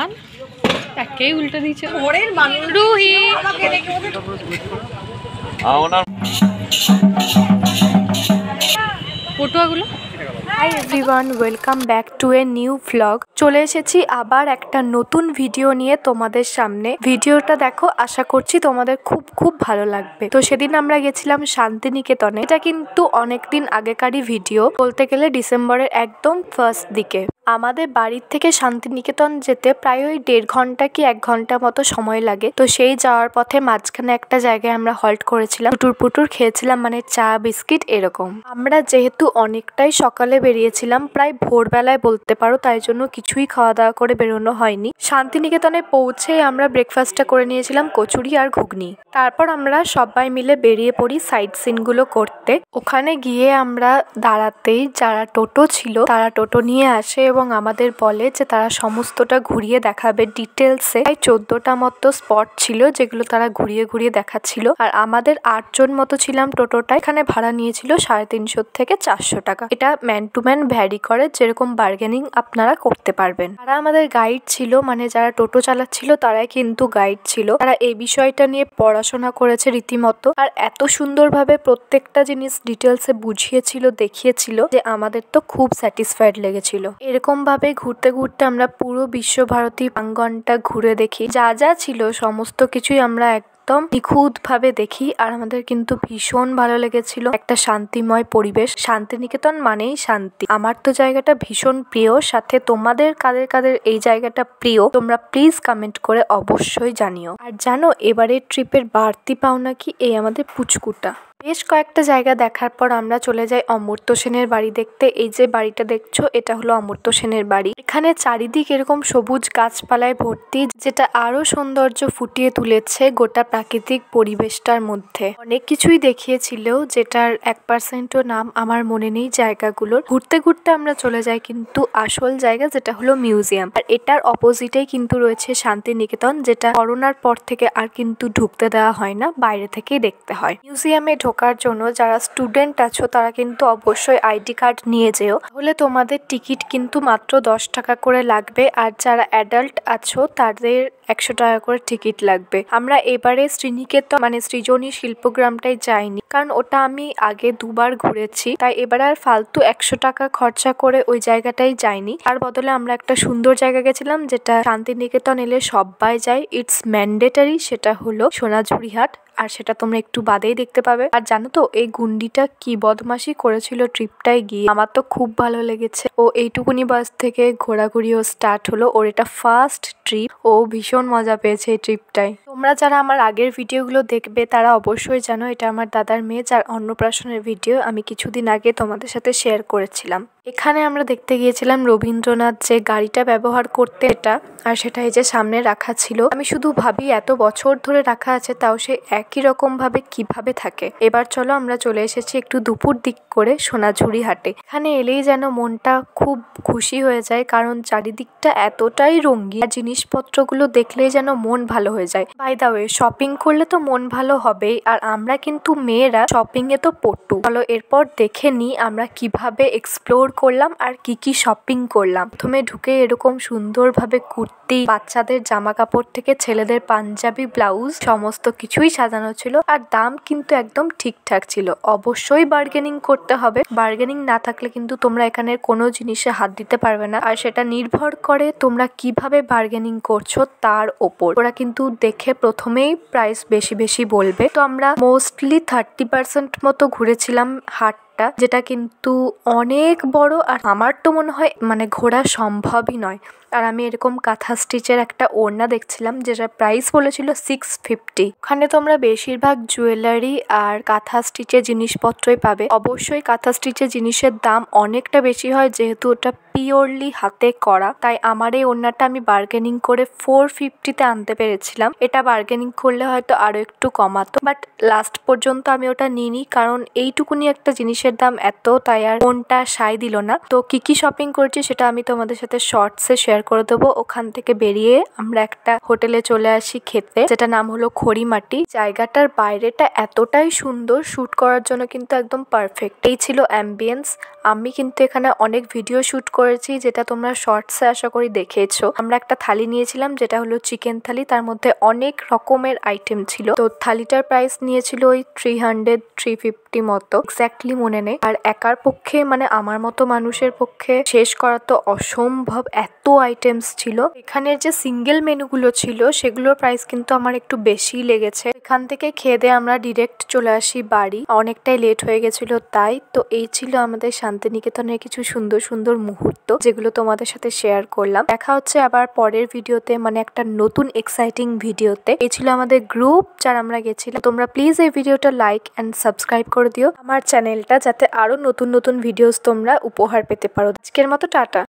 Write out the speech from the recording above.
ভগবান একেই উল্টে দিয়েছে ওরের মানুষ রুহি পটুয়াগুলো। Hi everyone, welcome back to a new vlog. চলে এসেছি আবার একটা নতুন ভিডিও নিয়ে তোমাদের সামনে। ভিডিওটা দেখো, আশা করছি তোমাদের খুব খুব ভালো লাগবে। তো সেদিন আমরা গেছিলাম শান্তিনিকেতনে। এটা কিন্তু অনেকদিন আগেকারই ভিডিও, বলতে গেলে ডিসেম্বরের একদম ফার্স্ট দিকে। আমাদের বাড়ির থেকে শান্তিনিকেতন যেতে প্রায় ওই 1.5 ঘন্টা কি 1 ঘন্টা মতো সময় লাগে। তো সেই যাওয়ার পথে মাঝখানে একটা জায়গায় আমরা হল্ট করেছিলাম, পুটুর পুটুর খেয়েছিলাম, মানে চা বিস্কিট এরকম। আমরা যেহেতু অনেকটাই সকালে বেরিয়েছিলাম, প্রায় ভোরবেলায় বলতে পারো, তাই জন্য কিছুই খাওয়া দাওয়া করে বেরোনো হয়নি। শান্তিনিকেতনে পৌঁছে আমরা ব্রেকফাস্টটা করে নিয়েছিলাম কচুরি আর ঘুগনি। তারপর আমরা সবাই মিলে বেরিয়ে পড়ি সাইট সিনগুলো করতে। ওখানে গিয়ে আমরা দাঁড়াতেই যারা টোটো ছিল তারা টোটো নিয়ে আসে এবং আমাদের বলে যে তারা সমস্তটা ঘুরিয়ে দেখাবে ডিটেলসে। প্রায় 14টা মতো স্পট ছিল যেগুলো তারা ঘুরিয়ে ঘুরিয়ে দেখাচ্ছিল। আর আমাদের 8 জন মতো ছিলাম টোটোটা। এখানে ভাড়া নিয়েছিল 350 থেকে 400 টাকা। এটা ম্যান টু ম্যান ভ্যারি করে, যেরকম বার্গেনিং আপনারা করতে পারবেন। তারা আমাদের গাইড ছিল, মানে যারা টোটো চালাচ্ছিল তারাই কিন্তু গাইড ছিল। তারা এই বিষয়টা নিয়ে পড়াশোনা করেছে রীতিমতো, আর এত সুন্দরভাবে প্রত্যেকটা জিনিস ডিটেলসে বুঝিয়েছিল, দেখিয়েছিল যে আমাদের তো খুব স্যাটিসফাইড লেগেছিল। এরকম ভাবে ঘুরতে ঘুরতে আমরা পুরো বিশ্বভারতী প্রাঙ্গণটা ঘুরে দেখি। যা যা ছিল সমস্ত কিছুই আমরা একদম নিখুঁত ভাবে দেখি। আর আমাদের কিন্তু ভীষণ ভালো লেগেছিল। একটা শান্তিময় পরিবেশ। শান্তিনিকেতন মানেই শান্তি। আমার তো জায়গাটা ভীষণ প্রিয়। সাথে তোমাদের কাদের কাদের এই জায়গাটা প্রিয় তোমরা প্লিজ কমেন্ট করে অবশ্যই জানিও। আর জানো, এবারের ট্রিপের বাড়তি পাওনা কি, এই আমাদের পুচকুটা। বেশ কয়েকটা জায়গা দেখার পর আমরা চলে যাই অমর্ত্য সেনের বাড়ি দেখতে। এই যে বাড়িটা দেখছো, এটা হলো অমর্ত্য সেনের বাড়ি। এখানে চারিদিক এরকম সবুজ গাছপালায় ভর্তি, যেটা আরো সৌন্দর্য ফুটিয়ে তুলেছে গোটা প্রাকৃতিক পরিবেশটার মধ্যে। অনেক কিছুই দেখিয়েছিল, যেটার 1%ও নাম আমার মনে নেই জায়গাগুলোর। ঘুরতে ঘুরতে আমরা চলে যাই কিন্তু আসল জায়গা, যেটা হলো মিউজিয়াম। আর এটার অপোজিটেই কিন্তু রয়েছে শান্তিনিকেতন, যেটা করোনার পর থেকে আর কিন্তু ঢুকতে দেওয়া হয় না, বাইরে থেকেই দেখতে হয়। মিউজিয়ামে ঢোকার জন্য যারা স্টুডেন্ট আছো তারা কিন্তু অবশ্যই আইডি কার্ড নিয়ে যেও, তাহলে তোমাদের টিকিট কিন্তু মাত্র 10 টাকা করে লাগবে। আর যারা অ্যাডাল্ট আছো তাদের 100 টাকা করে টিকিট লাগবে। আমরা এবারে শ্রীনিকেতন মানে সৃজনী শিল্পগ্রামটাই যাইনি, কারণ ওটা আমি আগে 2বার ঘুরেছি। তাই এবারে আর ফালতু 100 টাকা খরচা করে ওই জায়গাটাই যাইনি। আর বদলে আমরা একটা সুন্দর জায়গা গেছিলাম, যেটা শান্তিনিকেতন এলে সবাই যায়, ইটস ম্যান্ডেটারি। সেটা হলো সোনাঝুরিহাট, আর সেটা তোমরা একটু বাদেই দেখতে পাবে। আর জানো তো, এই গুন্ডিটা কি বদমাশি করেছিল ট্রিপটায় গিয়ে, আমার তো খুব ভালো লেগেছে। ও এইটুকুনি বয়স থেকে ঘোরাঘুরিও স্টার্ট হলো, ওর এটা ফার্স্ট ট্রিপ। ও ভীষণ মজা পেয়েছে এই ট্রিপটায়। তোমরা যারা আমার আগের ভিডিওগুলো দেখবে তারা অবশ্যই জানো এটা আমার দাদার মেয়ে, যার অন্নপ্রাশনের ভিডিও আমি কিছুদিন আগে তোমাদের সাথে শেয়ার করেছিলাম। এখানে আমরা দেখতে গিয়েছিলাম রবীন্দ্রনাথ যে গাড়িটা ব্যবহার করতে, এটা আর সেটা এই যে সামনে রাখা ছিল। আমি শুধু ভাবি এত বছর ধরে রাখা আছে, তাও সে একই রকম ভাবে কিভাবে থাকে। এবার চলো আমরা চলে এসেছি একটু দুপুর দিক করে সোনাঝুরি হাটে। এখানে এলেই যেন মনটা খুব খুশি হয়ে যায়, কারণ চারিদিকটা এতটাই রঙিন, আর জিনিসপত্রগুলো দেখলেই যেন মন ভালো হয়ে যায়। বাই দা ওয়ে, শপিং করলে তো মন ভালো হবেই, আর আমরা কিন্তু মেয়েরা শপিং এ তো পটু। চলো এরপর দেখে নিই আমরা কিভাবে এক্সপ্লোর করলাম আর কি কি শপিং করলাম। প্রথমে ঢুকে এরকম সুন্দরভাবে কুর্তি, বাচ্চাদের জামা কাপড় থেকে ছেলেদের পাঞ্জাবি, ব্লাউজ সমস্ত কিছুই সাজানো ছিল। আর দাম কিন্তু একদম ঠিকঠাক ছিল। অবশ্যই বার্গেনিং করতে হবে, বার্গেনিং না থাকলে কিন্তু তোমরা এখানে কোনো জিনিসে হাত দিতে পারবে না। আর সেটা নির্ভর করে তোমরা কিভাবে বার্গেনিং করছো তার ওপর। ওরা কিন্তু দেখে প্রথমেই প্রাইস বেশি বেশি বলবে। তো আমরা মোস্টলি 30% মতো ঘুরেছিলাম হাট, যেটা কিন্তু অনেক বড়। আর আমার তো মনে হয় মানে ঘোরা সম্ভবই নয়। আর আমি এরকম কাঁথা স্টিচের একটা ওড়না দেখছিলাম, যেটা প্রাইস বলেছিল 650। ওখানে তোমরা বেশিরভাগ জুয়েলারি আর কাঁথা স্টিচের জিনিসপত্রই পাবে। অবশ্যই কাঁথা স্টিচের জিনিসের দাম অনেকটা বেশি হয়, যেহেতু ওটা পিওরলি হাতে করা। তাই আমার এই ওড়নাটা আমি বার্গেনিং করে 450-তে আনতে পেরেছিলাম। এটা বার্গেনিং করলে হয়তো আরো একটু কমাতো, বাট লাস্ট পর্যন্ত আমি ওটা নিইনি, কারণ এইটুকুনি একটা জিনিসের দাম এত, তাই আর মনটা সায় দিল না। তো কি কি শপিং করেছি সেটা আমি তোমাদের সাথে শর্টসে শেয়ার করে দেবো। ওখান থেকে বেরিয়ে আমরা একটা হোটেলে চলে আসি খেতে, যেটা নাম হলো খড়িমাটি। জায়গাটার বাইরেটা এতটাই সুন্দর, শুট করার জন্য কিন্তু একদম পারফেক্ট। এই ছিল অ্যাম্বিয়েন্স। আমি কিন্তু এখানে অনেক ভিডিও শুট করেছি, যেটা তোমরা শর্টসে আশা করি দেখেছো। আমরা একটা থালি নিয়েছিলাম যেটা হলো চিকেন থালি, তার মধ্যে অনেক রকমের আইটেম ছিল। তো থালিটার প্রাইস নিয়েছিল ওই 300-350 মতো, এক্স্যাক্টলি মনে নেই। আর একার পক্ষে মানে আমার মতো মানুষের পক্ষে শেষ করা তো অসম্ভব, এত আইটেমস ছিল। এখানের যে সিঙ্গেল মেনুগুলো ছিল সেগুলোর প্রাইস কিন্তু আমার একটু বেশি লেগেছে। এখান থেকে খেয়ে দিয়ে আমরা ডিরেক্ট চলে আসি বাড়ি, অনেকটাই লেট হয়ে গেছিল তাই। তো এই ছিল আমাদের শান্তিনিকেতনের কিছু সুন্দর সুন্দর মুহূর্ত, যেগুলো তোমাদের সাথে শেয়ার করলাম। দেখা হচ্ছে আবার পরের ভিডিওতে, মানে একটা নতুন এক্সাইটিং ভিডিওতে। এই ছিল আমাদের গ্রুপ যারা আমরা গেছিলাম। তোমরা প্লিজ এই ভিডিওটা লাইক অ্যান্ড সাবস্ক্রাইব করে দিও আমার চ্যানেলটা, যাতে আরো নতুন নতুন ভিডিওস তোমরা উপহার পেতে পারো। আজকের মতো টাটা।